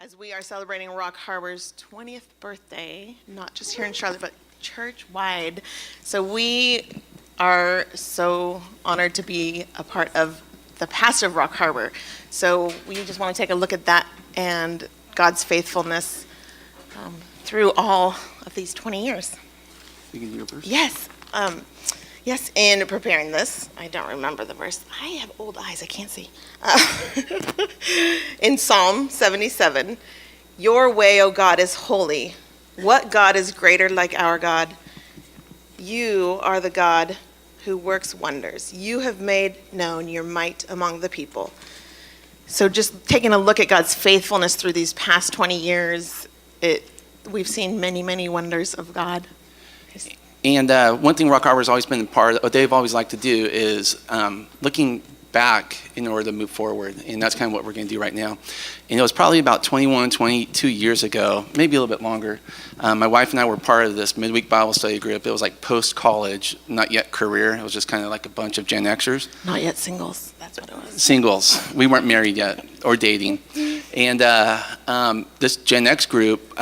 As we are celebrating Rock Harbor's 20th birthday, not just here in Charlotte, but church-wide. So we are so honored to be a part of the pastor of Rock Harbor. So we just want to take a look at that and God's faithfulness through all of these 20 years. You can do your verse? Yes. Yes, in preparing this, I don't remember the verse. I have old eyes, I can't see. In Psalm 77, your way, O God, is holy. What God is greater like our God? You are the God who works wonders. You have made known your might among the people. So just taking a look at God's faithfulness through these past 20 years, we've seen many, many wonders of God. And one thing Rock Harbor has always been part of, what they've always liked to do is looking back in order to move forward. And that's kind of what we're going to do right now. And it was probably about 21, 22 years ago, maybe a little bit longer. My wife and I were part of this midweek Bible study group. It was like post-college, not yet career. It was just kind of like a bunch of Gen Xers. Not yet singles, that's what it was. Singles. We weren't married yet or dating. And this Gen X group,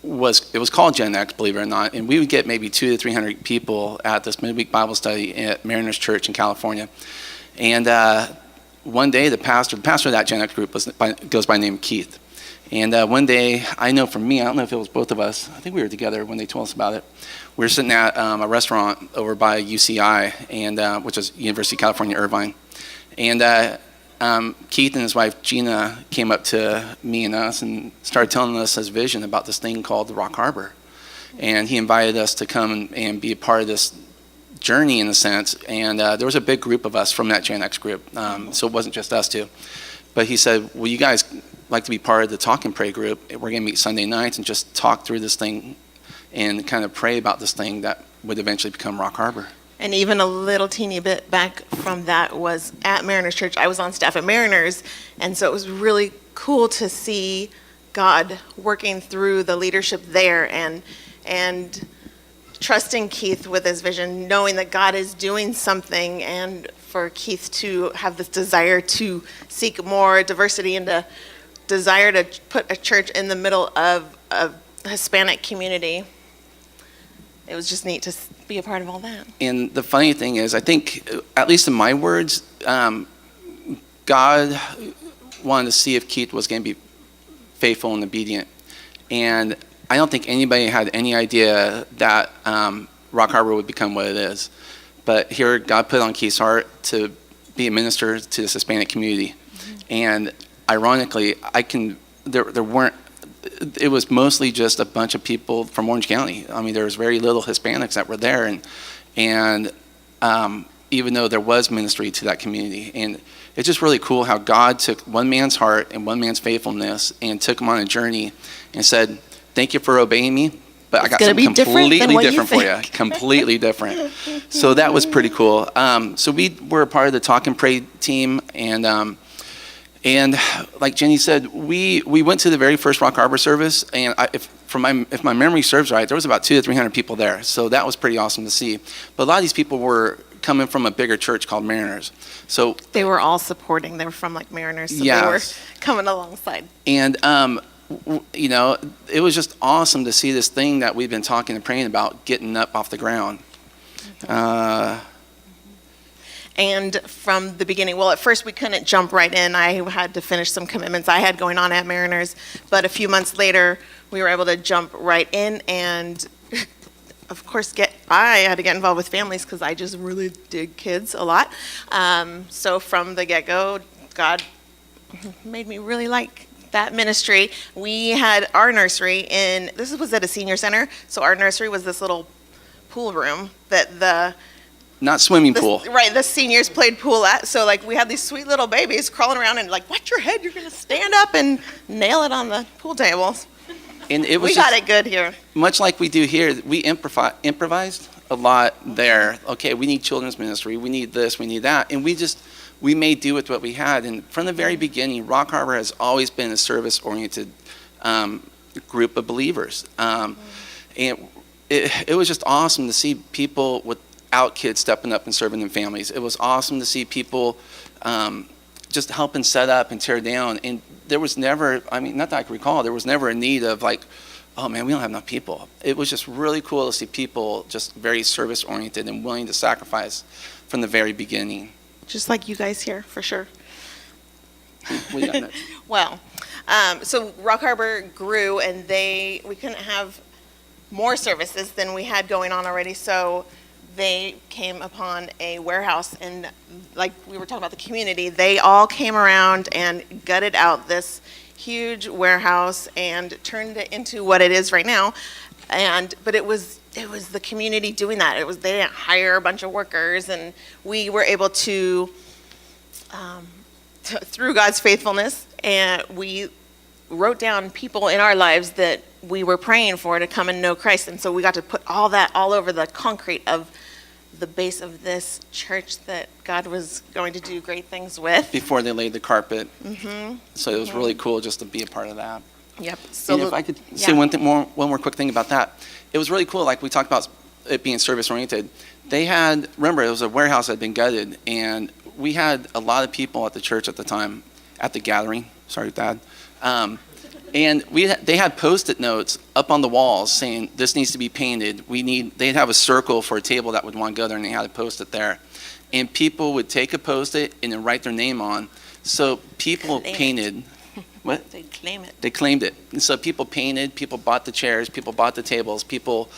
it was called Gen X, believe it or not, and we would get maybe 200 to 300 people at this midweek Bible study at Mariners Church in California. And one day, the pastor of that Gen X group goes by the name Keith. And one day, I know for me, I don't know if it was both of us, I think we were together when they told us about it. We were sitting at a restaurant over by UCI, and which is University of California, Irvine. And Keith and his wife Gina came up to me and us and started telling us his vision about this thing called the Rock Harbor. And he invited us to come and be a part of this journey in a sense. And there was a big group of us from that Gen X group, so it wasn't just us two. But he said, well, you guys like to be part of the Talk and Pray group. We're going to meet Sunday nights and just talk through this thing and kind of pray about this thing that would eventually become Rock Harbor. And even a little teeny bit back from that was at Mariners Church. I was on staff at Mariners, and so it was really cool to see God working through the leadership there and trusting Keith with his vision, knowing that God is doing something, and for Keith to have this desire to seek more diversity and to desire to put a church in the middle of a Hispanic community. It was just neat to be a part of all that. And the funny thing is, I think, at least in my words, God wanted to see if Keith was going to be faithful and obedient. And I don't think anybody had any idea that Rock Harbor would become what it is. But here, God put on Keith's heart to be a minister to this Hispanic community. Mm-hmm. And ironically, it was mostly just a bunch of people from Orange County. I mean, there was very little Hispanics that were there, and even though there was ministry to that community. And it's just really cool how God took one man's heart and one man's faithfulness and took him on a journey and said, thank you for obeying me, but I got something completely different for you. Completely different. So that was pretty cool. So we were a part of the Talk and Pray team, and like Jenny said, we went to the very first Rock Harbor service, and if my memory serves right, there was about 200 to 300 people there. So that was pretty awesome to see. But a lot of these people were coming from a bigger church called Mariners. So they were all supporting. They were from like Mariners, so yes. They were coming alongside. And it was just awesome to see this thing that we've been talking and praying about getting up off the ground. And from the beginning, well, at first we couldn't jump right in. I had to finish some commitments I had going on at Mariners. But a few months later, we were able to jump right in. And of course, I had to get involved with families because I just really dig kids a lot. So from the get-go, God made me really like that ministry. We had our nursery this was at a senior center. So our nursery was this little pool room that not swimming pool. Right, the seniors played pool at. So like we had these sweet little babies crawling around and like, watch your head, you're going to stand up and nail it on the pool tables. And it was we got it good here. Much like we do here, we improvised a lot there. Okay, we need children's ministry, we need this, we need that. And we made do with what we had. And from the very beginning, Rock Harbor has always been a service-oriented group of believers. And it was just awesome to see people without kids stepping up and serving in families. It was awesome to see people just helping set up and tear down. And there was never, I mean, not that I can recall, there was never a need of like, oh man, we don't have enough people. It was just really cool to see people just very service oriented and willing to sacrifice from the very beginning. Just like you guys here, for sure. What do you got next? Well, so Rock Harbor grew, and we couldn't have more services than we had going on already. So they came upon a warehouse, and like we were talking about the community, they all came around and gutted out this huge warehouse and turned it into what it is right now. But it was the community doing that. They didn't hire a bunch of workers, and we were able to through God's faithfulness, and we wrote down people in our lives that we were praying for to come and know Christ. And so we got to put all that all over the concrete of the base of this church that God was going to do great things with. Before they laid the carpet. So it was really cool just to be a part of that. Yep. So and if I could say one more quick thing about that, it was really cool. Like we talked about it being service oriented. They had, remember, it was a warehouse that had been gutted, and we had a lot of people at the church at the time, at the gathering. Sorry, Dad. And they had Post-it notes up on the walls saying, this needs to be painted. They'd have a circle for a table that would want to go there, and they had a Post-it there. And people would take a Post-it and then write their name on. So people painted. What? They claim it. They claimed it. And so people painted, people bought the chairs, people bought the tables, people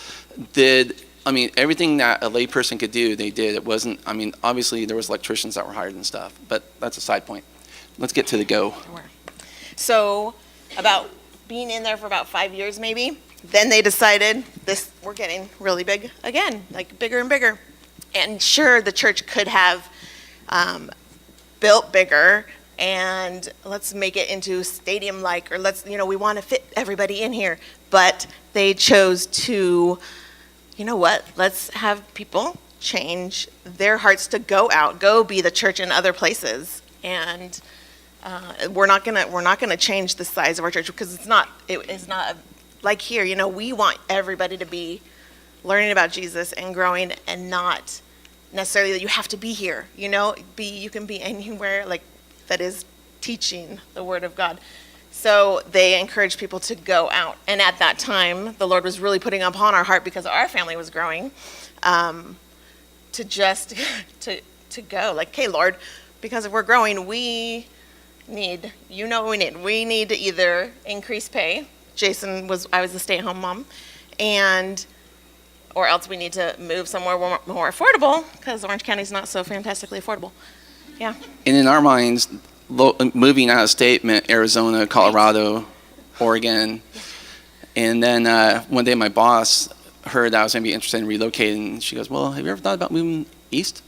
did, everything that a layperson could do, they did. It wasn't, obviously there was electricians that were hired and stuff, but that's a side point. Let's get to the go. So about being in there for about 5 years maybe, then they decided we're getting really big again, like bigger and bigger. And sure, the church could have built bigger, and let's make it into stadium-like, or we want to fit everybody in here. But they chose to, let's have people change their hearts to go out, go be the church in other places. And we're not gonna change the size of our church, because it's not like here. We want everybody to be learning about Jesus and growing, and not necessarily that you have to be here. You can be anywhere that is teaching the Word of God. So they encouraged people to go out, and at that time, the Lord was really putting upon our heart, because our family was growing, to go. Like, okay, Lord, because if we're growing, we need to either increase pay. I was the stay-at-home mom, or else we need to move somewhere more affordable, because Orange County is not so fantastically affordable. Yeah. And in our minds, moving out of state meant Arizona, Colorado, Oregon. And then one day my boss heard that I was going to be interested in relocating. She goes, well, have you ever thought about moving east?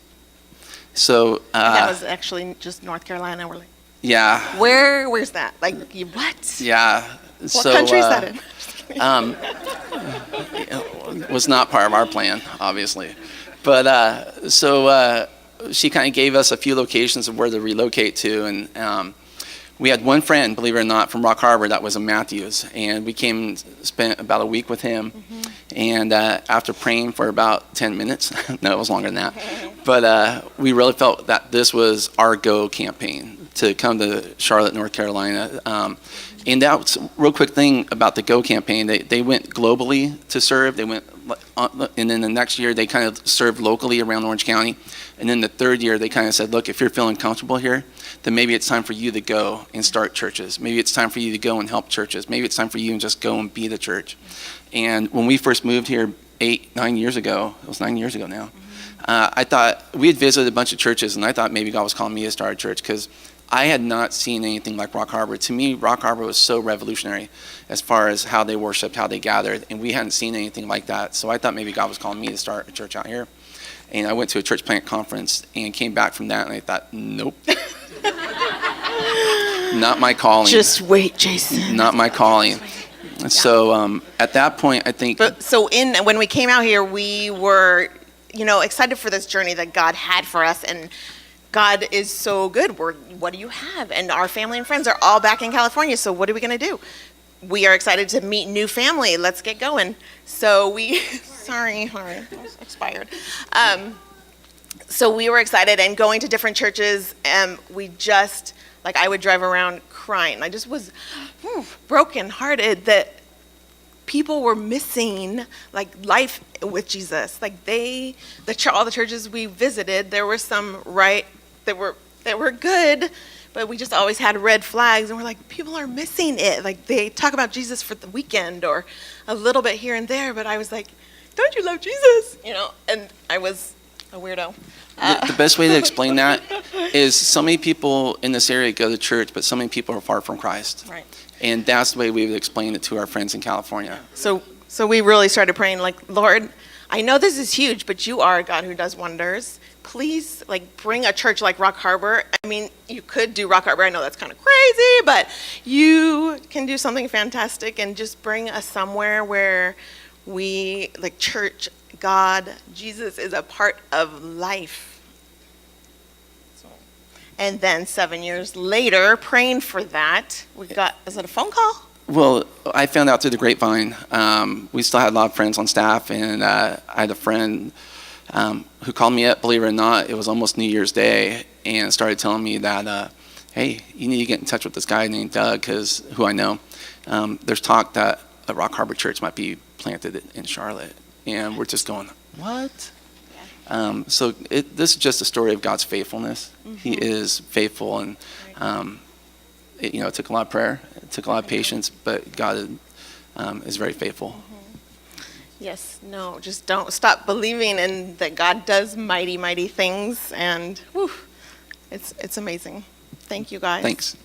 So that was actually just North Carolina. We're like, yeah. Where's that? Like, what? Yeah. What country is that in? It was not part of our plan, obviously. But she kind of gave us a few locations of where to relocate to, and we had one friend, believe it or not, from Rock Harbor that was a Matthews, and we came and spent about a week with him. And after praying for about 10 minutes, no, it was longer than that, but we really felt that this was our go campaign to come to Charlotte, North Carolina. And that's a real quick thing about the Go campaign. They went globally to serve. They went, and then the next year they kind of served locally around Orange County. And then the third year they kind of said, look, if you're feeling comfortable here, then maybe it's time for you to go and start churches. Maybe it's time for you to go and help churches. Maybe it's time for you to just go and be the church. And when we first moved here 9 years ago, it was 9 years ago now, I thought, we had visited a bunch of churches, and I thought maybe God was calling me to start a church, because I had not seen anything like Rock Harbor. To me, Rock Harbor was so revolutionary as far as how they worshiped, how they gathered, and we hadn't seen anything like that. So I thought maybe God was calling me to start a church out here. And I went to a church plant conference and came back from that, and I thought, nope. Not my calling. Just wait, Jason. Not my calling. Yeah. So at that point, I think... when we came out here, we were, excited for this journey that God had for us, and God is so good. What do you have? And our family and friends are all back in California, so what are we going to do? We are excited to meet new family. Let's get going. So sorry, that was expired. So we were excited and going to different churches, and we just, like, I would drive around crying. I just was brokenhearted that people were missing, like, life with Jesus. Like, all the churches we visited, there were some that were good, but we just always had red flags, and we're like, people are missing it. Like, they talk about Jesus for the weekend or a little bit here and there, but I was like, don't you love Jesus? And I was a weirdo. The best way to explain that is so many people in this area go to church, but so many people are far from Christ. Right. And that's the way we would explain it to our friends in California. So we really started praying, like, Lord, I know this is huge, but you are a God who does wonders. Please, like, bring a church like Rock Harbor. I mean, you could do Rock Harbor. I know that's kind of crazy, but you can do something fantastic and just bring us somewhere where we, like, church, God, Jesus is a part of life. And then 7 years later, praying for that, is it a phone call? Well, I found out through the grapevine. We still had a lot of friends on staff, and I had a friend who called me up, believe it or not. It was almost New Year's Day, and started telling me that, hey, you need to get in touch with this guy named Doug, who I know. There's talk that a Rock Harbor church might be planted in Charlotte. And we're just going, what? Yeah. So this is just a story of God's faithfulness. Mm-hmm. He is faithful, and it took a lot of prayer, it took a lot of patience, but God is very faithful. Mm-hmm. Yes, no, just don't stop believing in that God does mighty, mighty things, and it's amazing. Thank you, guys. Thanks.